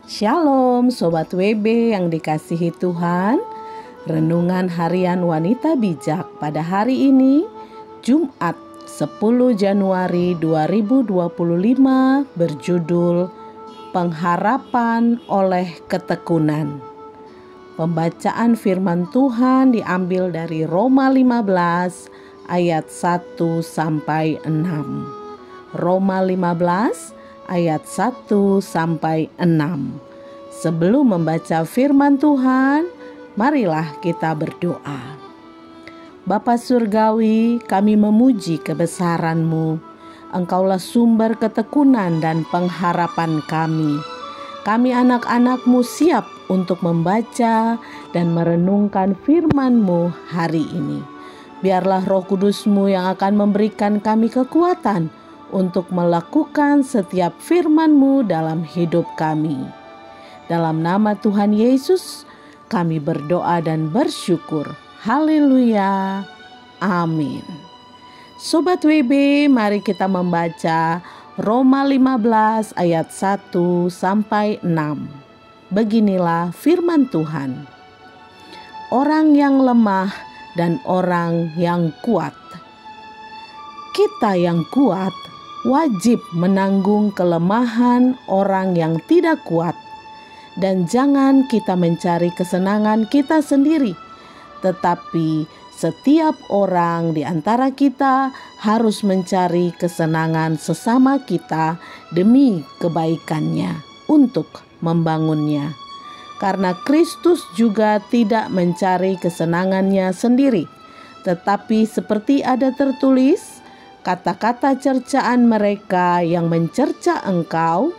Shalom Sobat WB yang dikasihi Tuhan. Renungan Harian Wanita Bijak pada hari ini, Jumat 10 Januari 2025, berjudul Pengharapan oleh Ketekunan. Pembacaan firman Tuhan diambil dari Roma 15 ayat 1 sampai 6. Roma 15 ayat 1 sampai 6. Sebelum membaca firman Tuhan, marilah kita berdoa. Bapa Surgawi, kami memuji kebesaran-Mu. Engkaulah sumber ketekunan dan pengharapan kami. Kami anak-anak-Mu siap untuk membaca dan merenungkan firman-Mu hari ini. Biarlah Roh Kudus-Mu yang akan memberikan kami kekuatan untuk melakukan setiap firman-Mu dalam hidup kami. Dalam nama Tuhan Yesus, kami berdoa dan bersyukur. Haleluya. Amin. Sobat WB, mari kita membaca Roma 15 ayat 1 sampai 6. Beginilah firman Tuhan. Orang yang lemah dan orang yang kuat. Kita yang kuat wajib menanggung kelemahan orang yang tidak kuat, dan jangan kita mencari kesenangan kita sendiri, tetapi setiap orang di antara kita harus mencari kesenangan sesama kita demi kebaikannya untuk membangunnya. Karena Kristus juga tidak mencari kesenangannya sendiri, tetapi seperti ada tertulis, kata-kata cercaan mereka yang mencerca engkau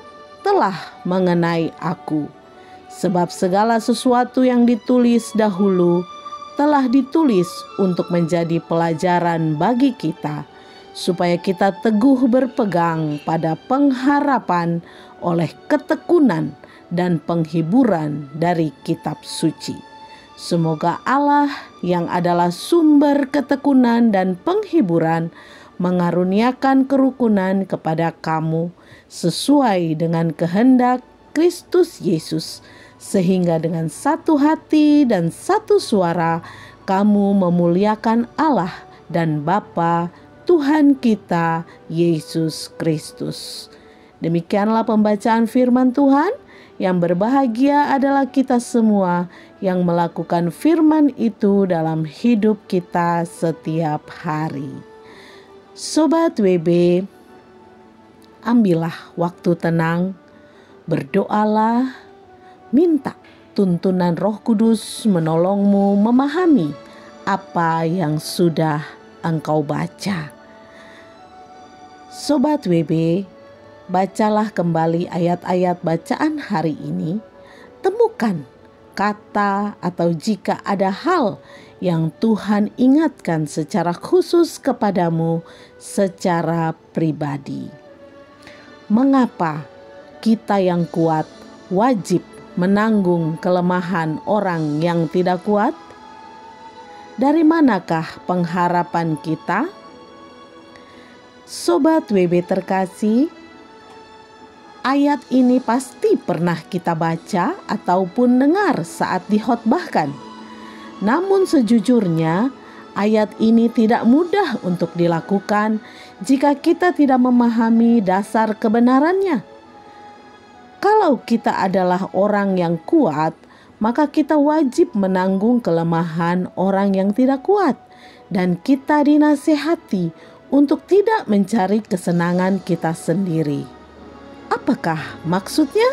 telah mengenai aku. Sebab segala sesuatu yang ditulis dahulu telah ditulis untuk menjadi pelajaran bagi kita, supaya kita teguh berpegang pada pengharapan oleh ketekunan dan penghiburan dari kitab suci. Semoga Allah yang adalah sumber ketekunan dan penghiburan mengaruniakan kerukunan kepada kamu sesuai dengan kehendak Kristus Yesus, sehingga dengan satu hati dan satu suara kamu memuliakan Allah dan Bapa Tuhan kita Yesus Kristus. Demikianlah pembacaan firman Tuhan. Yang berbahagia adalah kita semua yang melakukan firman itu dalam hidup kita setiap hari. Sobat WB, ambillah waktu tenang, berdoalah, minta tuntunan Roh Kudus menolongmu memahami apa yang sudah engkau baca. Sobat WB, bacalah kembali ayat-ayat bacaan hari ini, temukan kata atau jika ada hal yang Tuhan ingatkan secara khusus kepadamu secara pribadi. Mengapa kita yang kuat wajib menanggung kelemahan orang yang tidak kuat? Dari manakah pengharapan kita? Sobat WB terkasih, ayat ini pasti pernah kita baca ataupun dengar saat dikhotbahkan. Namun sejujurnya, ayat ini tidak mudah untuk dilakukan jika kita tidak memahami dasar kebenarannya. Kalau kita adalah orang yang kuat, maka kita wajib menanggung kelemahan orang yang tidak kuat, dan kita dinasihati untuk tidak mencari kesenangan kita sendiri. Apakah maksudnya?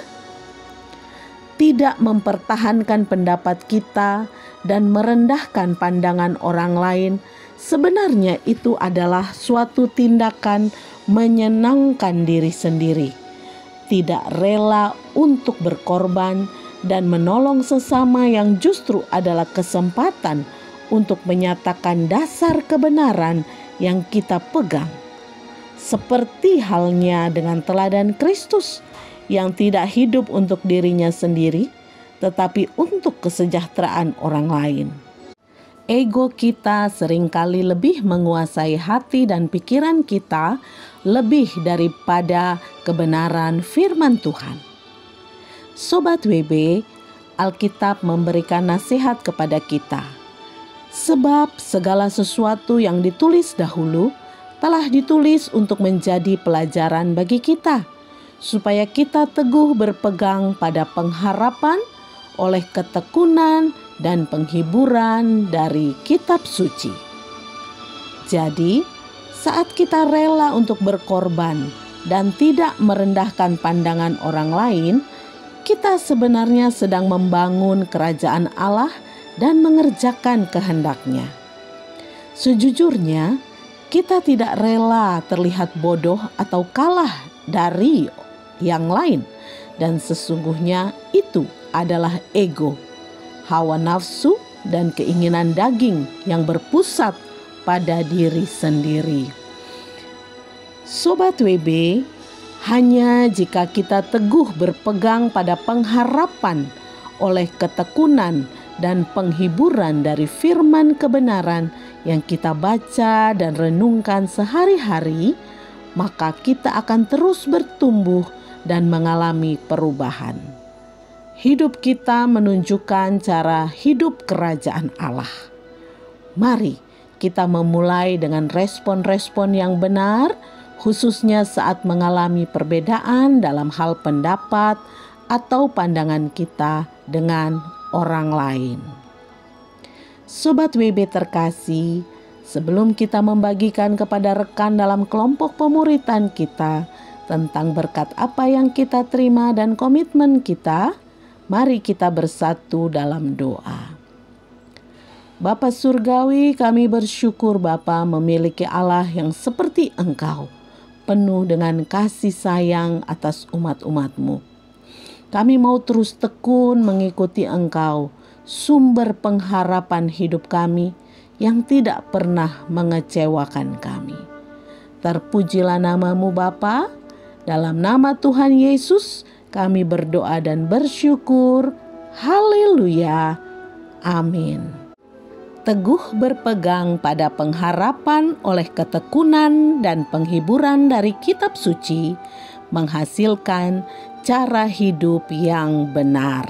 Tidak mempertahankan pendapat kita dan merendahkan pandangan orang lain, sebenarnya itu adalah suatu tindakan menyenangkan diri sendiri. Tidak rela untuk berkorban dan menolong sesama yang justru adalah kesempatan untuk menyatakan dasar kebenaran yang kita pegang. Seperti halnya dengan teladan Kristus yang tidak hidup untuk dirinya sendiri, tetapi untuk kesejahteraan orang lain. Ego kita seringkali lebih menguasai hati dan pikiran kita lebih daripada kebenaran firman Tuhan. Sobat WB, Alkitab memberikan nasihat kepada kita. Sebab segala sesuatu yang ditulis dahulu telah ditulis untuk menjadi pelajaran bagi kita, supaya kita teguh berpegang pada pengharapan oleh ketekunan dan penghiburan dari kitab suci. Jadi, saat kita rela untuk berkorban dan tidak merendahkan pandangan orang lain, kita sebenarnya sedang membangun kerajaan Allah dan mengerjakan kehendak-Nya. Sejujurnya, kita tidak rela terlihat bodoh atau kalah dari yang lain, dan sesungguhnya itu adalah ego, hawa nafsu, dan keinginan daging yang berpusat pada diri sendiri. Sobat WB, hanya jika kita teguh berpegang pada pengharapan oleh ketekunan dan penghiburan dari firman kebenaran yang kita baca dan renungkan sehari-hari, maka kita akan terus bertumbuh dan mengalami perubahan. Hidup kita menunjukkan cara hidup kerajaan Allah. Mari kita memulai dengan respon-respon yang benar, khususnya saat mengalami perbedaan dalam hal pendapat atau pandangan kita dengan orang lain. Sobat WB terkasih, sebelum kita membagikan kepada rekan dalam kelompok pemuritan kita tentang berkat apa yang kita terima dan komitmen kita, mari kita bersatu dalam doa. Bapa Surgawi, kami bersyukur Bapa memiliki Allah yang seperti Engkau, penuh dengan kasih sayang atas umat-umat-Mu. Kami mau terus tekun mengikuti Engkau, sumber pengharapan hidup kami yang tidak pernah mengecewakan kami. Terpujilah nama-Mu Bapa, dalam nama Tuhan Yesus kami berdoa dan bersyukur. Haleluya. Amin. Teguh berpegang pada pengharapan oleh ketekunan dan penghiburan dari kitab suci menghasilkan cara hidup yang benar.